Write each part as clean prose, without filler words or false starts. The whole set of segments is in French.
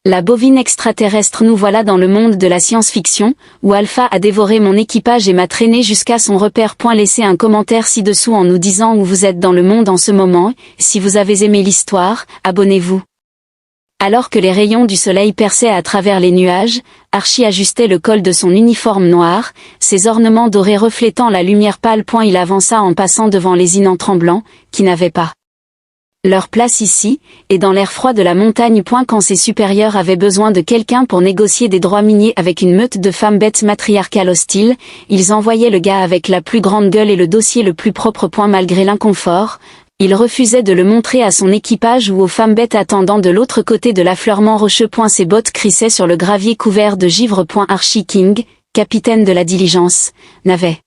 La bovine extraterrestre, nous voilà dans le monde de la science-fiction, où Alpha a dévoré mon équipage et m'a traîné jusqu'à son repère. Laissez un commentaire ci-dessous en nous disant où vous êtes dans le monde en ce moment. Si vous avez aimé l'histoire, abonnez-vous. Alors que les rayons du soleil perçaient à travers les nuages, Archie ajustait le col de son uniforme noir, ses ornements dorés reflétant la lumière pâle. Il avança en passant devant les Inans tremblants, qui n'avaient pas leur place ici, et dans l'air froid de la montagne. Quand ses supérieurs avaient besoin de quelqu'un pour négocier des droits miniers avec une meute de femmes bêtes matriarcales hostiles, ils envoyaient le gars avec la plus grande gueule et le dossier le plus propre. Malgré l'inconfort, il refusait de le montrer à son équipage ou aux femmes bêtes attendant de l'autre côté de l'affleurement rocheux. Ses bottes crissaient sur le gravier couvert de givre. Archie King, capitaine de la diligence, n'avait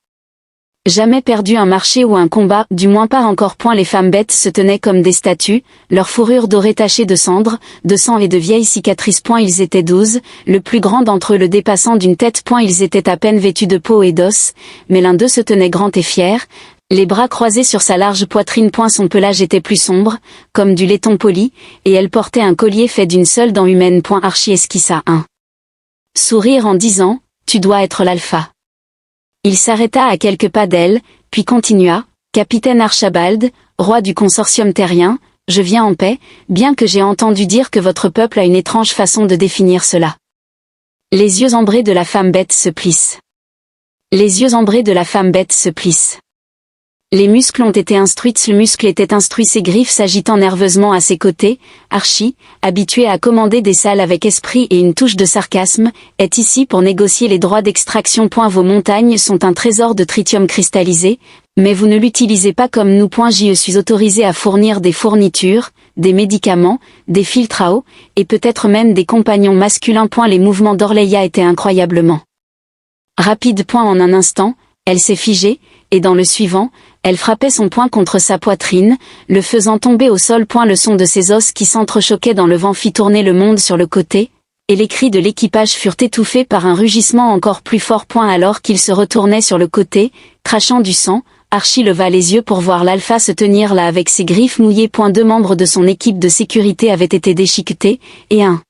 jamais perdu un marché ou un combat, du moins pas encore. Les femmes bêtes se tenaient comme des statues, leur fourrure dorée tachée de cendres, de sang et de vieilles cicatrices. Ils étaient 12, le plus grand d'entre eux le dépassant d'une tête. Ils étaient à peine vêtus de peau et d'os, mais l'un d'eux se tenait grand et fier, les bras croisés sur sa large poitrine. Son pelage était plus sombre, comme du laiton poli, et elle portait un collier fait d'une seule dent humaine. Archie esquissa un sourire en disant « Tu dois être l'alpha ». Il s'arrêta à quelques pas d'elle, puis continua, « Capitaine Archibald, roi du consortium terrien, je viens en paix, bien que j'ai entendu dire que votre peuple a une étrange façon de définir cela. » Les yeux ambrés de la femme bête se plissent. Les yeux ambrés de la femme bête se plissent. Les muscles ont été instruits. Le muscle était instruit, ses griffes s'agitant nerveusement à ses côtés. Archie, habitué à commander des salles avec esprit et une touche de sarcasme, est ici pour négocier les droits d'extraction. Vos montagnes sont un trésor de tritium cristallisé, mais vous ne l'utilisez pas comme nous. Je suis autorisé à fournir des fournitures, des médicaments, des filtres à eau, et peut-être même des compagnons masculins. Les mouvements d'Orleia étaient incroyablement rapides. En un instant, elle s'est figée, et dans le suivant, elle frappait son poing contre sa poitrine, le faisant tomber au sol. Le son de ses os qui s'entrechoquaient dans le vent fit tourner le monde sur le côté, et les cris de l'équipage furent étouffés par un rugissement encore plus fort. Alors qu'il se retournait sur le côté, crachant du sang, Archie leva les yeux pour voir l'alpha se tenir là avec ses griffes mouillées. 2 membres de son équipe de sécurité avaient été déchiquetés, et un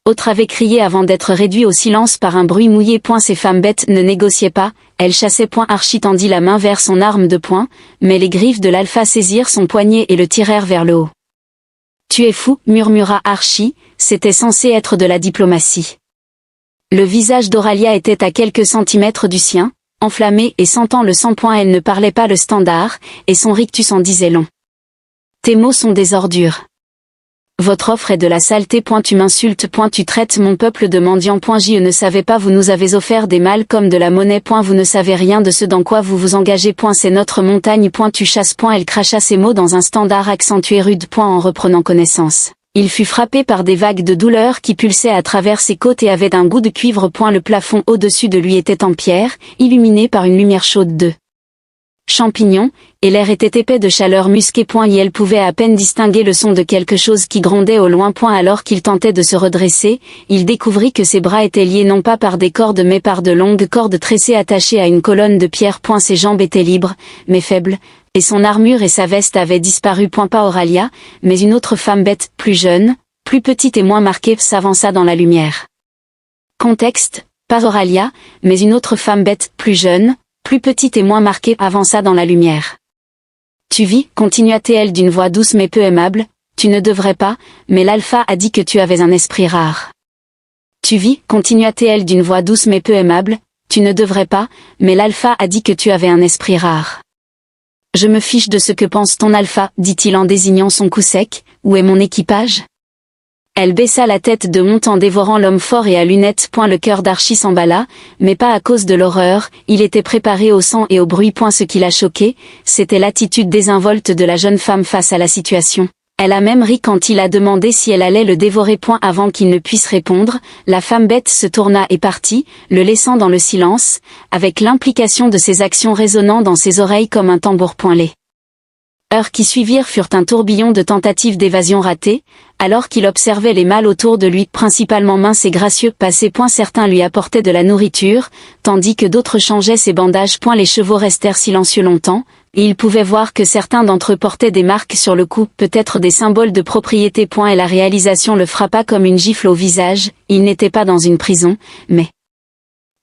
autre avait crié avant d'être réduit au silence par un bruit mouillé. Ces femmes bêtes ne négociaient pas, elles chassaient. Archie tendit la main vers son arme de poing, mais les griffes de l'alpha saisirent son poignet et le tirèrent vers le haut. « Tu es fou, » murmura Archie, c'était censé être de la diplomatie. Le visage d'Auralia était à quelques centimètres du sien, enflammé et sentant le sang. Elle ne parlait pas le standard, et son rictus en disait long. « Tes mots sont des ordures. Votre offre est de la saleté. Tu m'insultes. Tu traites mon peuple de mendiant. Je ne savais pas. Vous nous avez offert des mâles comme de la monnaie. Vous ne savez rien de ce dans quoi vous vous engagez. C'est notre montagne. Tu chasses. Elle cracha ces mots dans un standard accentué rude. En reprenant connaissance, il fut frappé par des vagues de douleur qui pulsaient à travers ses côtes et avaient un goût de cuivre. Le plafond au-dessus de lui était en pierre, illuminé par une lumière chaude de champignons, et l'air était épais de chaleur musquée. Et elle pouvait à peine distinguer le son de quelque chose qui grondait au loin. Alors qu'il tentait de se redresser, il découvrit que ses bras étaient liés non pas par des cordes mais par de longues cordes tressées attachées à une colonne de pierre. Ses jambes étaient libres, mais faibles, et son armure et sa veste avaient disparu. Pas Auralia, mais une autre femme bête, plus jeune, plus petite et moins marquée, s'avança dans la lumière. Contexte, pas Auralia, mais une autre femme bête, plus jeune, plus petite et moins marquée, avança dans la lumière. « Tu vis, » continua-t-elle d'une voix douce mais peu aimable, « tu ne devrais pas, mais l'alpha a dit que tu avais un esprit rare. »« Tu vis, » continua-t-elle d'une voix douce mais peu aimable, « tu ne devrais pas, mais l'alpha a dit que tu avais un esprit rare. »« Je me fiche de ce que pense ton alpha, » dit-il en désignant son cou sec, « où est mon équipage ?» Elle baissa la tête de honte en dévorant l'homme fort et à lunettes. Le cœur d'Archie s'emballa, mais pas à cause de l'horreur, il était préparé au sang et au bruit. Ce qui l'a choqué, c'était l'attitude désinvolte de la jeune femme face à la situation. Elle a même ri quand il a demandé si elle allait le dévorer. Avant qu'il ne puisse répondre, la femme bête se tourna et partit, le laissant dans le silence, avec l'implication de ses actions résonnant dans ses oreilles comme un tambour. Les heures qui suivirent furent un tourbillon de tentatives d'évasion ratées, alors qu'il observait les mâles autour de lui, principalement minces et gracieux, passer. Certains lui apportaient de la nourriture, tandis que d'autres changeaient ses bandages. Les chevaux restèrent silencieux longtemps, et il pouvait voir que certains d'entre eux portaient des marques sur le cou, peut-être des symboles de propriété. Et la réalisation le frappa comme une gifle au visage. Il n'était pas dans une prison, mais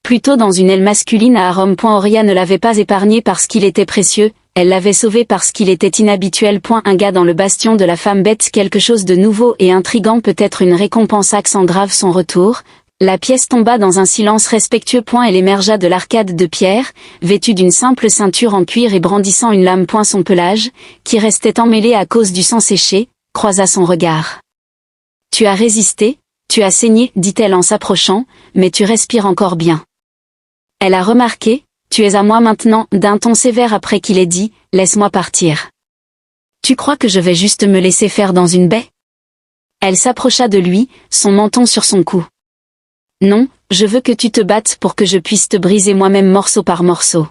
plutôt dans une aile masculine à Rome. Auria ne l'avait pas épargné parce qu'il était précieux, elle l'avait sauvé parce qu'il était inhabituel. Un gars dans le bastion de la femme bête, quelque chose de nouveau et intrigant, peut-être une récompense. Accent grave son retour. La pièce tomba dans un silence respectueux. Elle émergea de l'arcade de pierre, vêtue d'une simple ceinture en cuir et brandissant une lame. Son pelage, qui restait emmêlé à cause du sang séché, croisa son regard. Tu as résisté, tu as saigné, dit-elle en s'approchant, mais tu respires encore bien. Elle a remarqué, tu es à moi maintenant, d'un ton sévère après qu'il ait dit, laisse-moi partir. Tu crois que je vais juste me laisser faire dans une baie? Elle s'approcha de lui, son menton sur son cou. Non, je veux que tu te battes pour que je puisse te briser moi-même morceau par morceau.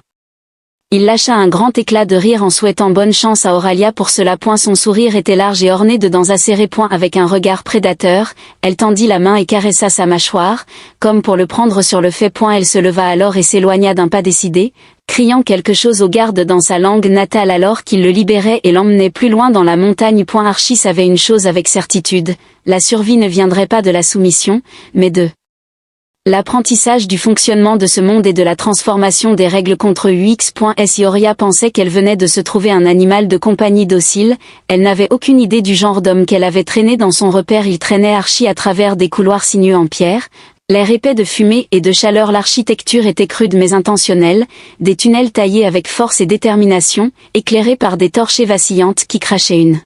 Il lâcha un grand éclat de rire en souhaitant bonne chance à Auralia pour cela. Son sourire était large et orné de dents acérées. Avec un regard prédateur, elle tendit la main et caressa sa mâchoire, comme pour le prendre sur le fait. Elle se leva alors et s'éloigna d'un pas décidé, criant quelque chose au garde dans sa langue natale alors qu'il le libérait et l'emmenait plus loin dans la montagne. Archie savait une chose avec certitude, la survie ne viendrait pas de la soumission, mais de l'apprentissage du fonctionnement de ce monde et de la transformation des règles contre UX. Ioria pensait qu'elle venait de se trouver un animal de compagnie docile, elle n'avait aucune idée du genre d'homme qu'elle avait traîné dans son repère. Il traînait Archie à travers des couloirs sinueux en pierre, l'air épais de fumée et de chaleur. L'architecture était crude mais intentionnelle, des tunnels taillés avec force et détermination, éclairés par des torchées vacillantes qui crachaient une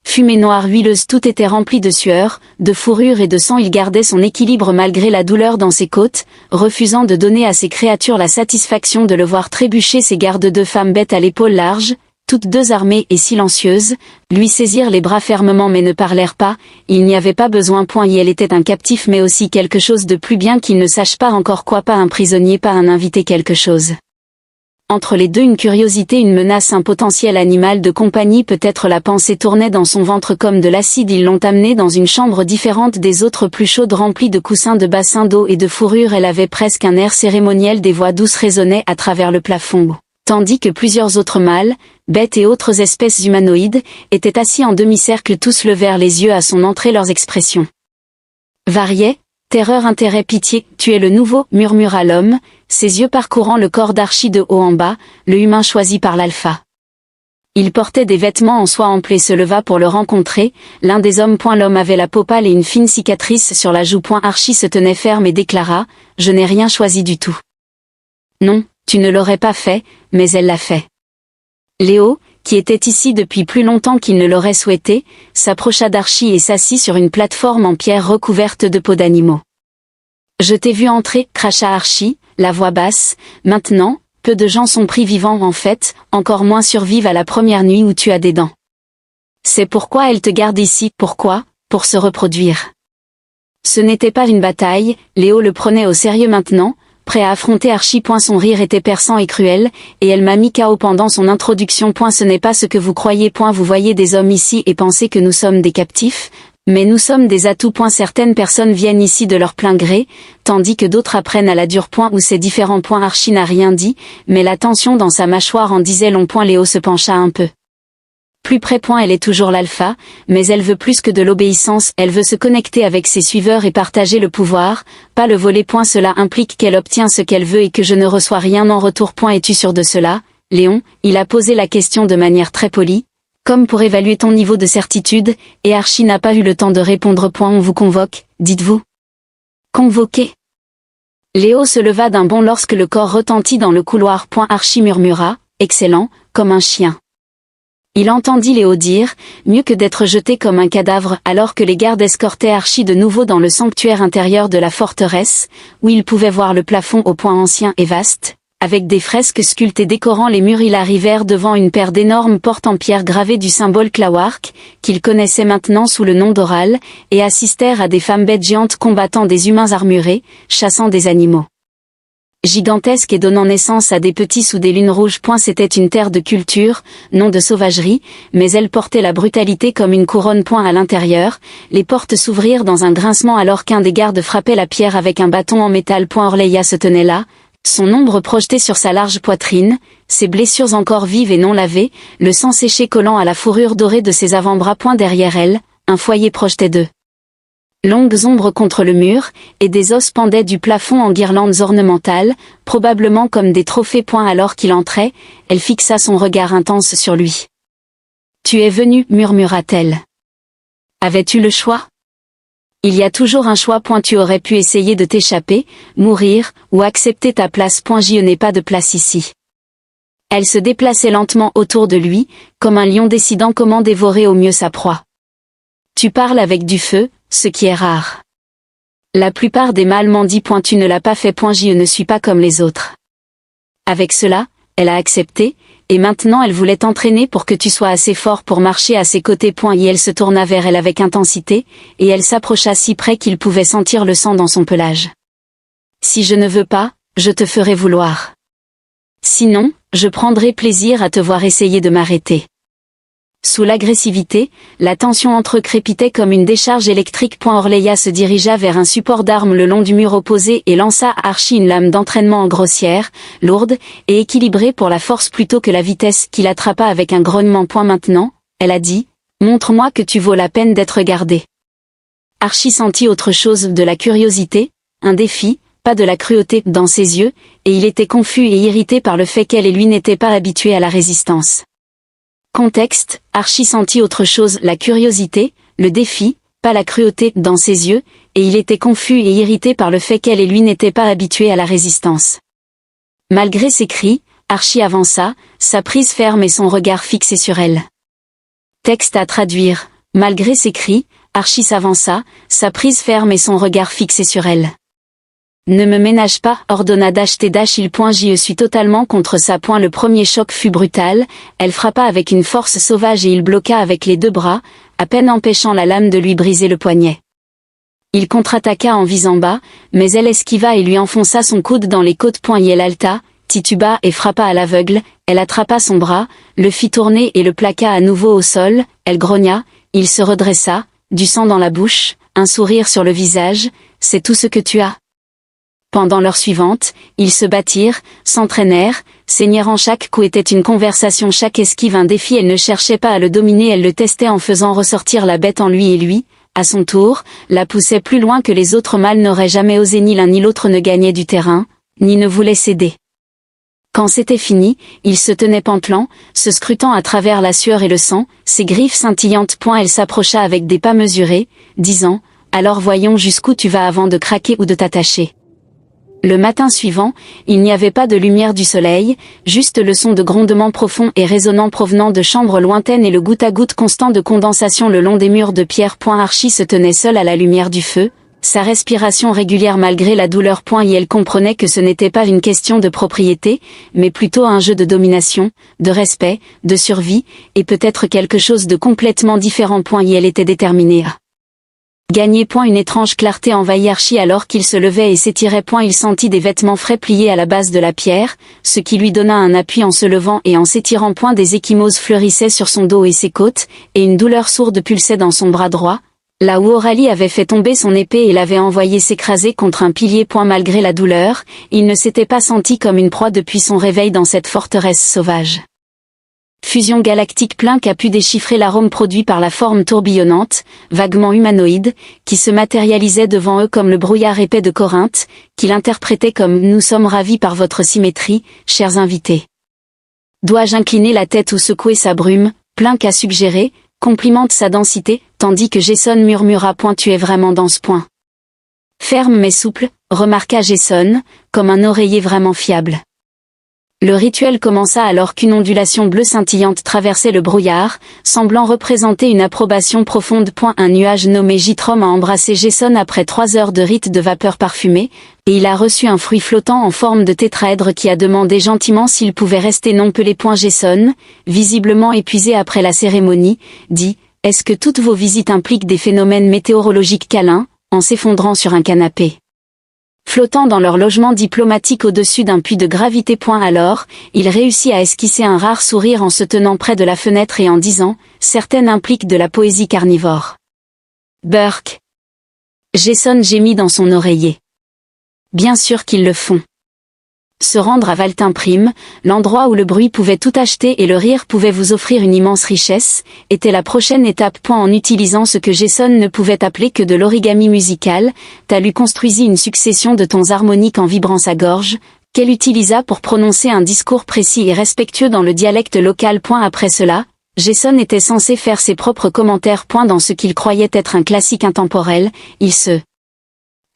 fumée noire huileuse. Tout était rempli de sueur, de fourrure et de sang. Il gardait son équilibre malgré la douleur dans ses côtes, refusant de donner à ses créatures la satisfaction de le voir trébucher. Ses gardes, deux femmes bêtes à l'épaule large, toutes deux armées et silencieuses, lui saisirent les bras fermement mais ne parlèrent pas. Il n'y avait pas besoin. Et elle était un captif mais aussi quelque chose de plus, bien qu'il ne sache pas encore quoi. Pas un prisonnier, pas un invité, quelque chose. Entre les deux, une curiosité, une menace, un potentiel animal de compagnie. Peut-être la pensée tournait dans son ventre comme de l'acide. Ils l'ont amenée dans une chambre différente des autres, plus chaude, remplie de coussins, de bassins d'eau et de fourrure. Elle avait presque un air cérémoniel. Des voix douces résonnaient à travers le plafond, tandis que plusieurs autres mâles, bêtes et autres espèces humanoïdes, étaient assis en demi-cercle. Tous levèrent les yeux à son entrée. Leurs expressions variaient. Terreur, intérêt, pitié. Tu es le nouveau, murmura l'homme, ses yeux parcourant le corps d'Archie de haut en bas, le humain choisi par l'alpha. Il portait des vêtements en soie ample et se leva pour le rencontrer. L'un des hommes. L'homme avait la peau pâle et une fine cicatrice sur la joue. Archie se tenait ferme et déclara, je n'ai rien choisi du tout. Non, tu ne l'aurais pas fait, mais elle l'a fait. Léo, qui était ici depuis plus longtemps qu'il ne l'aurait souhaité, s'approcha d'Archie et s'assit sur une plateforme en pierre recouverte de peaux d'animaux. Je t'ai vu entrer, cracha Archie, la voix basse. Maintenant, peu de gens sont pris vivants en fait, encore moins survivent à la première nuit où tu as des dents. C'est pourquoi elle te garde ici. Pourquoi? Pour se reproduire. Ce n'était pas une bataille, Léo le prenait au sérieux maintenant, prêt à affronter Archie. Son rire était perçant et cruel, et elle m'a mis KO pendant son introduction. Ce n'est pas ce que vous croyez. Vous voyez des hommes ici et pensez que nous sommes des captifs, mais nous sommes des atouts. Certaines personnes viennent ici de leur plein gré, tandis que d'autres apprennent à la dure. Où c'est différent. Archie n'a rien dit, mais la tension dans sa mâchoire en disait long. Léo se pencha un peu plus près. Elle est toujours l'alpha, mais elle veut plus que de l'obéissance. Elle veut se connecter avec ses suiveurs et partager le pouvoir, pas le voler. Cela implique qu'elle obtient ce qu'elle veut et que je ne reçois rien en retour. Es-tu sûr de cela, Léon? Il a posé la question de manière très polie, comme pour évaluer ton niveau de certitude, et Archie n'a pas eu le temps de répondre. On vous convoque, dites-vous? Convoqué. Léo se leva d'un bond lorsque le corps retentit dans le couloir. Archie murmura, excellent, comme un chien. Il entendit Léo dire, mieux que d'être jeté comme un cadavre, alors que les gardes escortaient Archie de nouveau dans le sanctuaire intérieur de la forteresse, où il pouvait voir le plafond au point ancien et vaste, avec des fresques sculptées décorant les murs. Ils arrivèrent devant une paire d'énormes portes en pierre gravées du symbole Klawark, qu'il connaissait maintenant sous le nom d'Oral, et assistèrent à des femmes bêtes géantes combattant des humains armurés, chassant des animaux gigantesques et donnant naissance à des petits sous des lunes rouges. C'était une terre de culture, non de sauvagerie, mais elle portait la brutalité comme une couronne. À l'intérieur, les portes s'ouvrirent dans un grincement alors qu'un des gardes frappait la pierre avec un bâton en métal. Orleia se tenait là, Son ombre projetée sur sa large poitrine, ses blessures encore vives et non lavées, le sang séché collant à la fourrure dorée de ses avant-bras. Derrière elle, un foyer projetait de longues ombres contre le mur, et des os pendaient du plafond en guirlandes ornementales, probablement comme des trophées. Alors qu'il entrait, elle fixa son regard intense sur lui. « Tu es venu, murmura-t-elle. Avais-tu le choix ? Il y a toujours un choix. Tu aurais pu essayer de t'échapper, mourir, ou accepter ta place. Je n'ai pas de place ici. » Elle se déplaçait lentement autour de lui, comme un lion décidant comment dévorer au mieux sa proie. Tu parles avec du feu, ce qui est rare. La plupart des mâles mendient. Tu ne l'as pas fait. Je ne suis pas comme les autres. Avec cela, elle a accepté, et maintenant elle voulait t'entraîner pour que tu sois assez fort pour marcher à ses côtés. Et elle se tourna vers elle avec intensité, et elle s'approcha si près qu'il pouvait sentir le sang dans son pelage. Si je ne veux pas, je te ferai vouloir. Sinon, je prendrai plaisir à te voir essayer de m'arrêter. Sous l'agressivité, la tension entre eux crépitait comme une décharge électrique. Orleia se dirigea vers un support d'armes le long du mur opposé et lança à Archie une lame d'entraînement en grossière, lourde, et équilibrée pour la force plutôt que la vitesse, qui l'attrapa avec un grognement. Maintenant, elle a dit, « Montre-moi que tu vaux la peine d'être gardé. » Archie sentit autre chose, de la curiosité, un défi, pas de la cruauté, dans ses yeux, et il était confus et irrité par le fait qu'elle et lui n'étaient pas habitués à la résistance. Contexte, Archie sentit autre chose, la curiosité, le défi, pas la cruauté, dans ses yeux, et il était confus et irrité par le fait qu'elle et lui n'étaient pas habitués à la résistance. Malgré ses cris, Archie avança, sa prise ferme et son regard fixé sur elle. Texte à traduire, malgré ses cris, Archie s'avança, sa prise ferme et son regard fixé sur elle. Ne me ménage pas, ordonna je suis totalement contre ça. Le premier choc fut brutal, elle frappa avec une force sauvage et il bloqua avec les deux bras, à peine empêchant la lame de lui briser le poignet. Il contre-attaqua en visant bas, mais elle esquiva et lui enfonça son coude dans les côtes. Elle halta, tituba et frappa à l'aveugle, elle attrapa son bras, le fit tourner et le plaqua à nouveau au sol, elle grogna, il se redressa, du sang dans la bouche, un sourire sur le visage, c'est tout ce que tu as. Pendant l'heure suivante, ils se battirent, s'entraînèrent, saignèrent en chaque coup était une conversation, chaque esquive un défi. Elle ne cherchait pas à le dominer, elle le testait en faisant ressortir la bête en lui et lui, à son tour, la poussait plus loin que les autres mâles n'auraient jamais osé. Ni l'un ni l'autre ne gagnait du terrain, ni ne voulait céder. Quand c'était fini, il se tenait pantelant, se scrutant à travers la sueur et le sang, ses griffes scintillantes. Elle s'approcha avec des pas mesurés, disant, « Alors voyons jusqu'où tu vas avant de craquer ou de t'attacher. » Le matin suivant, il n'y avait pas de lumière du soleil, juste le son de grondements profonds et résonnants provenant de chambres lointaines et le goutte-à-goutte constant de condensation le long des murs de pierre. Archie se tenait seul à la lumière du feu, sa respiration régulière malgré la douleur. Et elle comprenait que ce n'était pas une question de propriété, mais plutôt un jeu de domination, de respect, de survie, et peut-être quelque chose de complètement différent. Et elle était déterminée à gagner. Une étrange clarté envahit Archie alors qu'il se levait et s'étirait. Il sentit des vêtements frais pliés à la base de la pierre, ce qui lui donna un appui en se levant et en s'étirant. Des ecchymoses fleurissaient sur son dos et ses côtes, et une douleur sourde pulsait dans son bras droit, là où Aurélie avait fait tomber son épée et l'avait envoyé s'écraser contre un pilier. Malgré la douleur, il ne s'était pas senti comme une proie depuis son réveil dans cette forteresse sauvage. Fusion galactique. Qu'a pu déchiffrer l'arôme produit par la forme tourbillonnante, vaguement humanoïde, qui se matérialisait devant eux comme le brouillard épais de Corinthe, qu'il interprétait comme « Nous sommes ravis par votre symétrie, chers invités. » Dois-je incliner la tête ou secouer sa brume, qu'a suggéré, complimente sa densité, tandis que Jason murmura « Tu es vraiment dans ce point. » Ferme mais souple, remarqua Jason, comme un oreiller vraiment fiable. Le rituel commença alors qu'une ondulation bleue scintillante traversait le brouillard, semblant représenter une approbation profonde. Un nuage nommé Jitrom a embrassé Jason après 3 heures de rite de vapeur parfumée, et il a reçu un fruit flottant en forme de tétraèdre qui a demandé gentiment s'il pouvait rester non pelé. Jason, visiblement épuisé après la cérémonie, dit « Est-ce que toutes vos visites impliquent des phénomènes météorologiques câlins ?» en s'effondrant sur un canapé. Flottant dans leur logement diplomatique au-dessus d'un puits de gravité. Alors, il réussit à esquisser un rare sourire en se tenant près de la fenêtre et en disant « Certaines impliquent de la poésie carnivore. » Burke. Jason gémit dans son oreiller. Bien sûr qu'ils le font. Se rendre à Valtin Prime, l'endroit où le bruit pouvait tout acheter et le rire pouvait vous offrir une immense richesse, était la prochaine étape. En utilisant ce que Jason ne pouvait appeler que de l'origami musical, Talu construisit une succession de tons harmoniques en vibrant sa gorge, qu'elle utilisa pour prononcer un discours précis et respectueux dans le dialecte local. Après cela, Jason était censé faire ses propres commentaires. Dans ce qu'il croyait être un classique intemporel, il se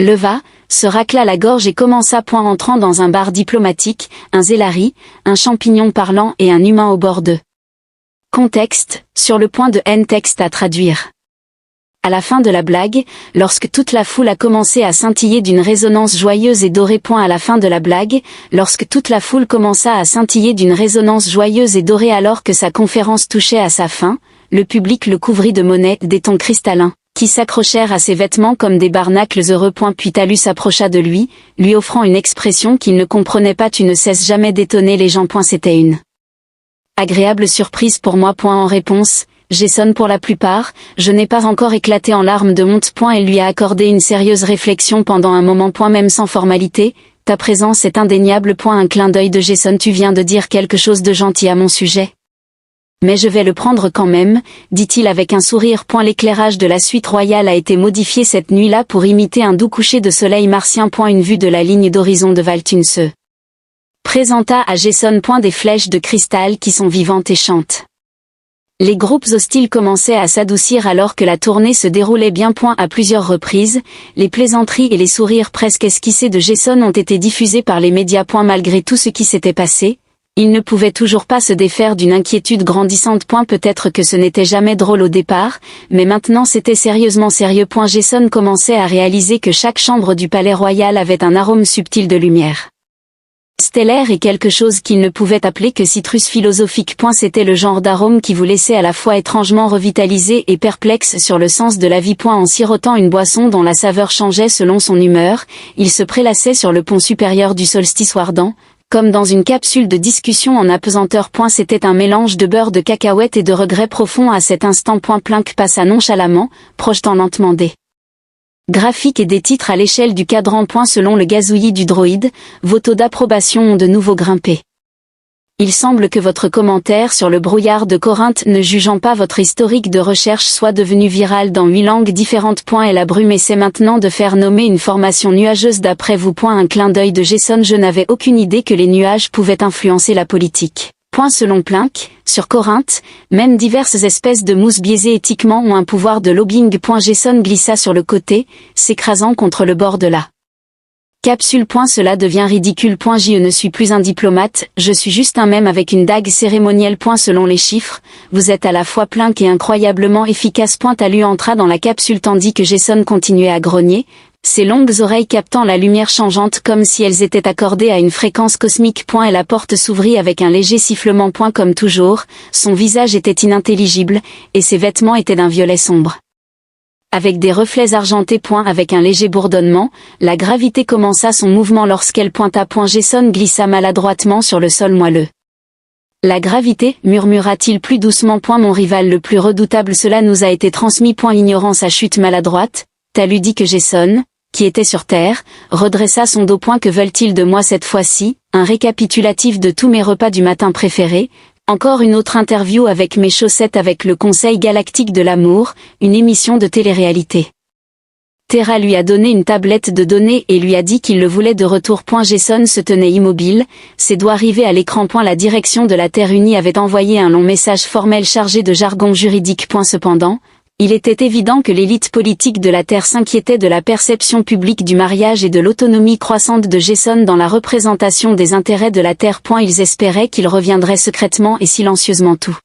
leva, se racla la gorge et commença. Entrant dans un bar diplomatique, un zélari, un champignon parlant et un humain au bord de contexte, sur le point de texte à traduire. À la fin de la blague, lorsque toute la foule a commencé à scintiller d'une résonance joyeuse et dorée. À la fin de la blague, lorsque toute la foule commença à scintiller d'une résonance joyeuse et dorée alors que sa conférence touchait à sa fin, le public le couvrit de monnaies des tons cristallins, qui s'accrochèrent à ses vêtements comme des barnacles heureux. Puis Talu s'approcha de lui, lui offrant une expression qu'il ne comprenait pas. Tu ne cesses jamais d'étonner les gens. C'était une agréable surprise pour moi. En réponse, Jason pour la plupart, je n'ai pas encore éclaté en larmes de honte. Elle lui a accordé une sérieuse réflexion pendant un moment. Même sans formalité, ta présence est indéniable. Un clin d'œil de Jason. Tu viens de dire quelque chose de gentil à mon sujet. Mais je vais le prendre quand même, dit-il avec un sourire. L'éclairage de la suite royale a été modifié cette nuit-là pour imiter un doux coucher de soleil martien. Une vue de la ligne d'horizon de Valtun se présenta à Jason. Des flèches de cristal qui sont vivantes et chantent. Les groupes hostiles commençaient à s'adoucir alors que la tournée se déroulait bien. À plusieurs reprises, les plaisanteries et les sourires presque esquissés de Jason ont été diffusés par les médias. Malgré tout ce qui s'était passé, il ne pouvait toujours pas se défaire d'une inquiétude grandissante. Peut-être que ce n'était jamais drôle au départ, mais maintenant c'était sérieusement sérieux. Jason commençait à réaliser que chaque chambre du palais royal avait un arôme subtil de lumière stellaire et quelque chose qu'il ne pouvait appeler que citrus philosophique. C'était le genre d'arôme qui vous laissait à la fois étrangement revitalisé et perplexe sur le sens de la vie. En sirotant une boisson dont la saveur changeait selon son humeur, il se prélassait sur le pont supérieur du solstice ardent, comme dans une capsule de discussion en apesanteur. C'était un mélange de beurre de cacahuète et de regret profond à cet instant. Plink passa nonchalamment, projetant lentement des graphiques et des titres à l'échelle du cadran. Selon le gazouillis du droïde, vos taux d'approbation ont de nouveau grimpé. Il semble que votre commentaire sur le brouillard de Corinthe ne jugeant pas votre historique de recherche soit devenu viral dans 8 langues différentes. Et la brume essaie maintenant de faire nommer une formation nuageuse d'après vous. Un clin d'œil de Jason. Je n'avais aucune idée que les nuages pouvaient influencer la politique. Selon Plink, sur Corinthe, même diverses espèces de mousses biaisées éthiquement ont un pouvoir de lobbying. Jason glissa sur le côté, s'écrasant contre le bord de la capsule. Cela devient ridicule. Je ne suis plus un diplomate, je suis juste un mème avec une dague cérémonielle. Selon les chiffres, vous êtes à la fois Plink et incroyablement efficace. Talu entra dans la capsule tandis que Jason continuait à grogner, ses longues oreilles captant la lumière changeante comme si elles étaient accordées à une fréquence cosmique. Et la porte s'ouvrit avec un léger sifflement. Comme toujours, son visage était inintelligible, et ses vêtements étaient d'un violet sombre, avec des reflets argentés. Avec un léger bourdonnement, la gravité commença son mouvement lorsqu'elle pointa. Jason glissa maladroitement sur le sol moelleux. La gravité, murmura-t-il plus doucement. Mon rival le plus redoutable. Cela nous a été transmis. Ignorant sa chute maladroite, Talu dit que Jason, qui était sur terre, redressa son dos. Que veulent-ils de moi cette fois-ci? Un récapitulatif de tous mes repas du matin préférés, encore une autre interview avec mes chaussettes avec le Conseil Galactique de l'Amour, une émission de télé-réalité. Terra lui a donné une tablette de données et lui a dit qu'il le voulait de retour. Jason se tenait immobile, ses doigts rivés à l'écran. La direction de la Terre Unie avait envoyé un long message formel chargé de jargon juridique. Cependant, il était évident que l'élite politique de la Terre s'inquiétait de la perception publique du mariage et de l'autonomie croissante de Jason dans la représentation des intérêts de la Terre. Ils espéraient qu'il reviendrait secrètement et silencieusement tout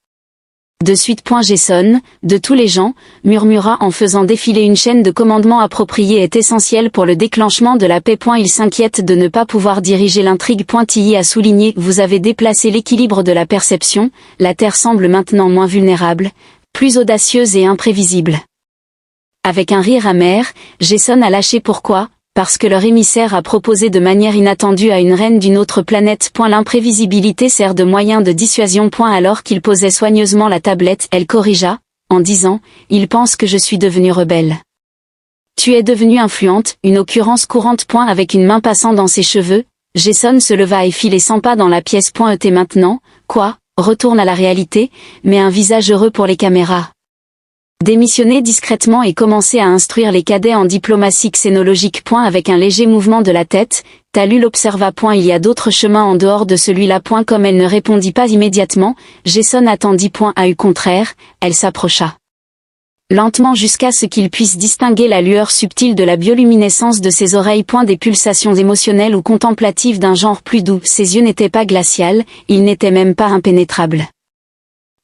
de suite. Jason, de tous les gens, murmura en faisant défiler une chaîne de commandements appropriée est essentielle pour le déclenchement de la paix. Il s'inquiète de ne pas pouvoir diriger l'intrigue. Tilly a souligné, vous avez déplacé l'équilibre de la perception, la Terre semble maintenant moins vulnérable, plus audacieuse et imprévisible. Avec un rire amer, Jason a lâché. Pourquoi? Parce que leur émissaire a proposé de manière inattendue à une reine d'une autre planète. L'imprévisibilité sert de moyen de dissuasion. Alors qu'il posait soigneusement la tablette, elle corrigea, en disant, il pense que je suis devenue rebelle. Tu es devenue influente, une occurrence courante. Avec une main passant dans ses cheveux, Jason se leva et fit les 100 pas dans la pièce. Et maintenant, quoi, retourne à la réalité, mais un visage heureux pour les caméras. Démissionnez discrètement et commencez à instruire les cadets en diplomatie xénologique. Avec un léger mouvement de la tête, Talus l'observa. Il y a d'autres chemins en dehors de celui-là. Comme elle ne répondit pas immédiatement, Jason attendit. À eu contraire, elle s'approcha lentement jusqu'à ce qu'il puisse distinguer la lueur subtile de la bioluminescence de ses oreilles. Des pulsations émotionnelles ou contemplatives d'un genre plus doux. Ses yeux n'étaient pas glacials, ils n'étaient même pas impénétrables.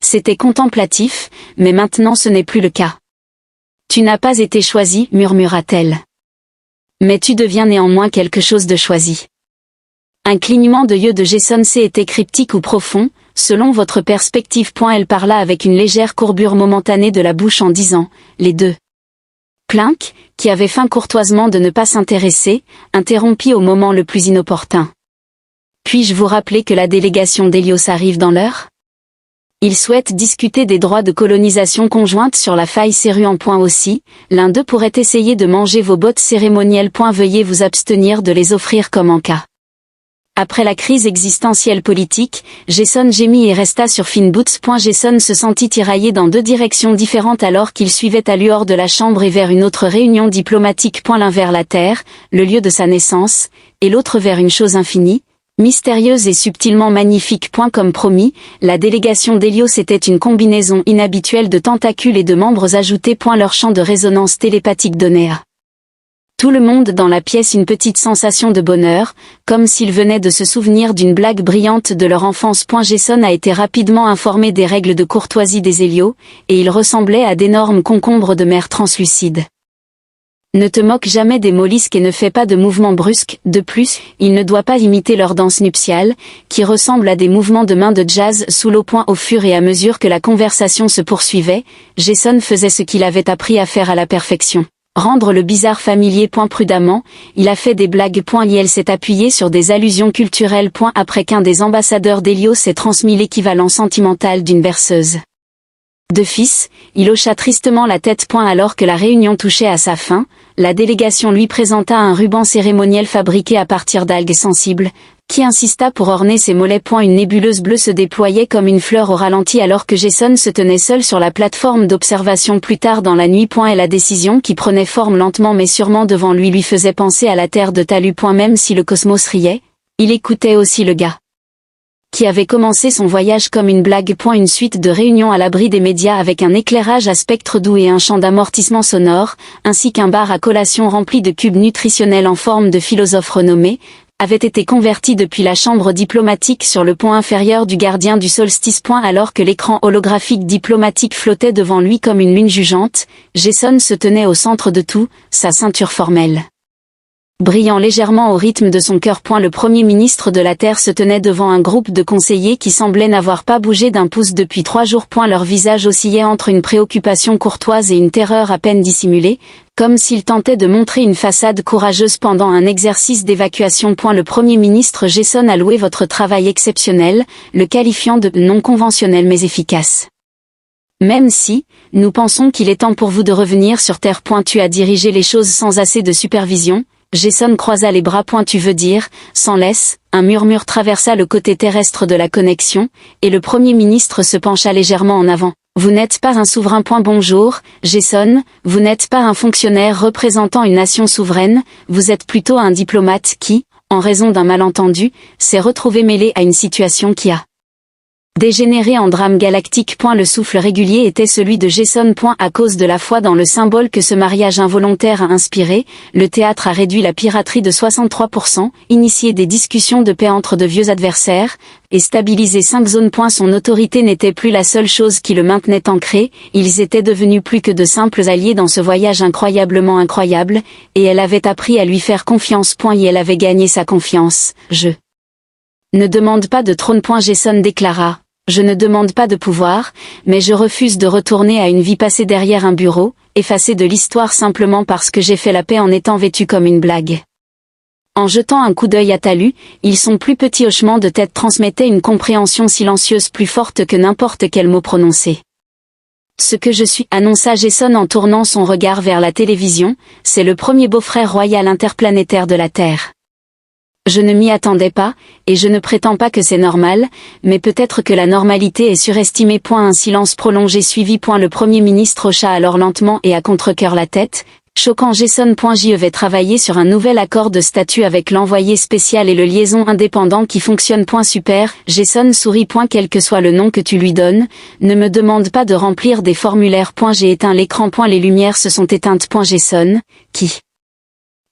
C'était contemplatif, mais maintenant ce n'est plus le cas. Tu n'as pas été choisi, murmura-t-elle. Mais tu deviens néanmoins quelque chose de choisi. Un clignement de yeux de Jason était cryptique ou profond, selon votre perspective. Elle parla avec une légère courbure momentanée de la bouche en disant, les deux. Plink, qui avait feint courtoisement de ne pas s'intéresser, interrompit au moment le plus inopportun. Puis-je vous rappeler que la délégation d'Hélios arrive dans l'heure ? Ils souhaitent discuter des droits de colonisation conjointe sur la faille Céruan. Aussi, l'un d'eux pourrait essayer de manger vos bottes cérémonielles. Veuillez vous abstenir de les offrir comme en cas. Après la crise existentielle politique, Jason gémit et resta sur Finn Boots. Jason se sentit tiraillé dans deux directions différentes alors qu'il suivait Talus hors de la chambre et vers une autre réunion diplomatique. L'un vers la Terre, le lieu de sa naissance, et l'autre vers une chose infinie, mystérieuse et subtilement magnifique. Comme promis, la délégation d'Hélios était une combinaison inhabituelle de tentacules et de membres ajoutés. Leur champ de résonance télépathique donnait à tout le monde dans la pièce une petite sensation de bonheur, comme s'ils venaient de se souvenir d'une blague brillante de leur enfance. Jason a été rapidement informé des règles de courtoisie des Hélios, et ils ressemblaient à d'énormes concombres de mer translucides. Ne te moque jamais des mollusques et ne fais pas de mouvements brusques. De plus, il ne doit pas imiter leur danse nuptiale, qui ressemble à des mouvements de main de jazz sous l'eau. Au fur et à mesure que la conversation se poursuivait, Jason faisait ce qu'il avait appris à faire à la perfection. Rendre le bizarre familier. Prudemment, il a fait des blagues. Et elle s'est appuyée sur des allusions culturelles. Après qu'un des ambassadeurs d'Hélios ait transmis l'équivalent sentimental d'une berceuse de fils, il hocha tristement la tête. Alors que la réunion touchait à sa fin, la délégation lui présenta un ruban cérémoniel fabriqué à partir d'algues sensibles, qui insista pour orner ses mollets. Une nébuleuse bleue se déployait comme une fleur au ralenti alors que Jason se tenait seul sur la plateforme d'observation. Plus tard dans la nuit. Et la décision qui prenait forme lentement mais sûrement devant lui faisait penser à la terre de Talus. Même si le cosmos riait, il écoutait aussi le gars qui avait commencé son voyage comme une blague. Une suite de réunions à l'abri des médias avec un éclairage à spectre doux et un champ d'amortissement sonore, ainsi qu'un bar à collation rempli de cubes nutritionnels en forme de philosophes renommés, avait été converti depuis la chambre diplomatique sur le pont inférieur du gardien du solstice. Alors que l'écran holographique diplomatique flottait devant lui comme une lune jugeante, Jason se tenait au centre de tout, sa ceinture formelle brillant légèrement au rythme de son cœur. Le Premier ministre de la Terre se tenait devant un groupe de conseillers qui semblaient n'avoir pas bougé d'un pouce depuis 3 jours. Leurs visages oscillaient entre une préoccupation courtoise et une terreur à peine dissimulée, comme s'ils tentaient de montrer une façade courageuse pendant un exercice d'évacuation. Le Premier ministre Jason a loué votre travail exceptionnel, le qualifiant de non conventionnel mais efficace. Même si, nous pensons qu'il est temps pour vous de revenir sur Terre. Tu as dirigé les choses sans assez de supervision. Jason croisa les bras. Tu veux dire, sans laisse, un murmure traversa le côté terrestre de la connexion, et le Premier ministre se pencha légèrement en avant. Vous n'êtes pas un souverain. Bonjour, Jason, vous n'êtes pas un fonctionnaire représentant une nation souveraine, vous êtes plutôt un diplomate qui, en raison d'un malentendu, s'est retrouvé mêlé à une situation qui a dégénéré en drame galactique. Le souffle régulier était celui de Jason. À cause de la foi dans le symbole que ce mariage involontaire a inspiré, le théâtre a réduit la piraterie de 63%, initié des discussions de paix entre de vieux adversaires, et stabilisé 5 zones. Son autorité n'était plus la seule chose qui le maintenait ancré, ils étaient devenus plus que de simples alliés dans ce voyage incroyablement incroyable, et elle avait appris à lui faire confiance. Et elle avait gagné sa confiance. Je ne demande pas de trône. Jason déclara. Je ne demande pas de pouvoir, mais je refuse de retourner à une vie passée derrière un bureau, effacée de l'histoire simplement parce que j'ai fait la paix en étant vêtu comme une blague. En jetant un coup d'œil à Talus, son plus petit hochement de tête transmettait une compréhension silencieuse plus forte que n'importe quel mot prononcé. Ce que je suis, annonça Jason en tournant son regard vers la télévision, c'est le premier beau-frère royal interplanétaire de la Terre. Je ne m'y attendais pas, et je ne prétends pas que c'est normal, mais peut-être que la normalité est surestimée. Un silence prolongé suivi. Le Premier ministre hocha alors lentement et à contre-cœur la tête. Choquant. Jason. J'y vais travailler sur un nouvel accord de statut avec l'envoyé spécial et le liaison indépendant qui fonctionne. Super. Jason sourit. Quel que soit le nom que tu lui donnes, ne me demande pas de remplir des formulaires. J'ai éteint l'écran. Les lumières se sont éteintes. Jason, qui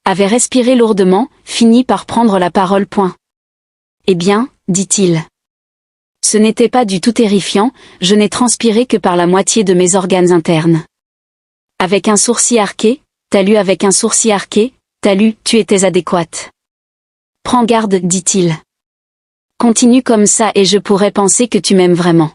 avait respiré lourdement, finit par prendre la parole. Eh bien, dit-il. Ce n'était pas du tout terrifiant, je n'ai transpiré que par la moitié de mes organes internes. Avec un sourcil arqué, t'as lu. Avec un sourcil arqué, t'as lu, tu étais adéquate. Prends garde, dit-il. Continue comme ça et je pourrais penser que tu m'aimes vraiment.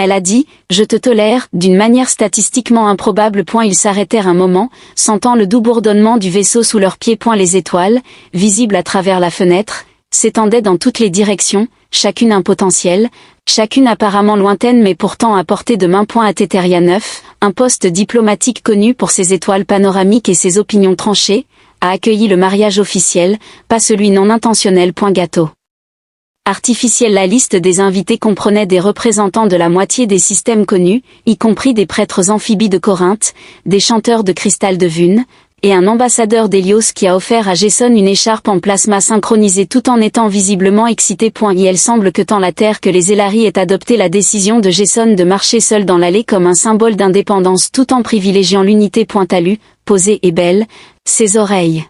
Elle a dit, je te tolère, d'une manière statistiquement improbable. Ils s'arrêtèrent un moment, sentant le doux bourdonnement du vaisseau sous leurs pieds. Les étoiles, visibles à travers la fenêtre, s'étendaient dans toutes les directions, chacune un potentiel, chacune apparemment lointaine mais pourtant à portée de main. Ateteria 9, un poste diplomatique connu pour ses étoiles panoramiques et ses opinions tranchées, a accueilli le mariage officiel, pas celui non intentionnel. Gâteau artificiel. La liste des invités comprenait des représentants de la moitié des systèmes connus, y compris des prêtres amphibies de Corinthe, des chanteurs de cristal de Vune, et un ambassadeur d'Hélios qui a offert à Jason une écharpe en plasma synchronisée tout en étant visiblement excité. Il semble que tant la Terre que les Elari aient adopté la décision de Jason de marcher seul dans l'allée comme un symbole d'indépendance tout en privilégiant l'unité. Talus, posée et belle, ses oreilles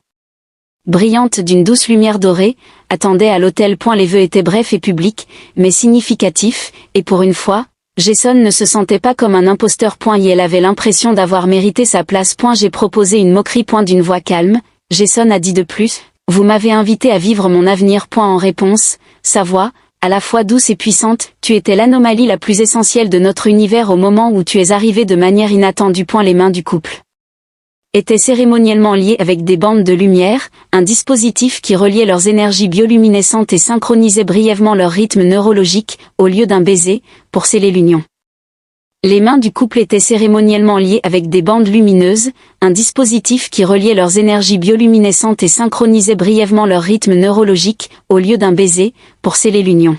brillante d'une douce lumière dorée, attendait à l'hôtel. Les vœux étaient brefs et publics, mais significatifs, et pour une fois, Jason ne se sentait pas comme un imposteur. Et elle avait l'impression d'avoir mérité sa place. J'ai proposé une moquerie. D'une voix calme, Jason a dit de plus, vous m'avez invité à vivre mon avenir. En réponse, sa voix, à la fois douce et puissante, tu étais l'anomalie la plus essentielle de notre univers au moment où tu es arrivé de manière inattendue. Les mains du couple étaient cérémoniellement liées avec des bandes de lumière, un dispositif qui reliait leurs énergies bioluminescentes et synchronisait brièvement leur rythme neurologique, au lieu d'un baiser, pour sceller l'union. Les mains du couple étaient cérémoniellement liées avec des bandes lumineuses, un dispositif qui reliait leurs énergies bioluminescentes et synchronisait brièvement leur rythme neurologique, au lieu d'un baiser, pour sceller l'union.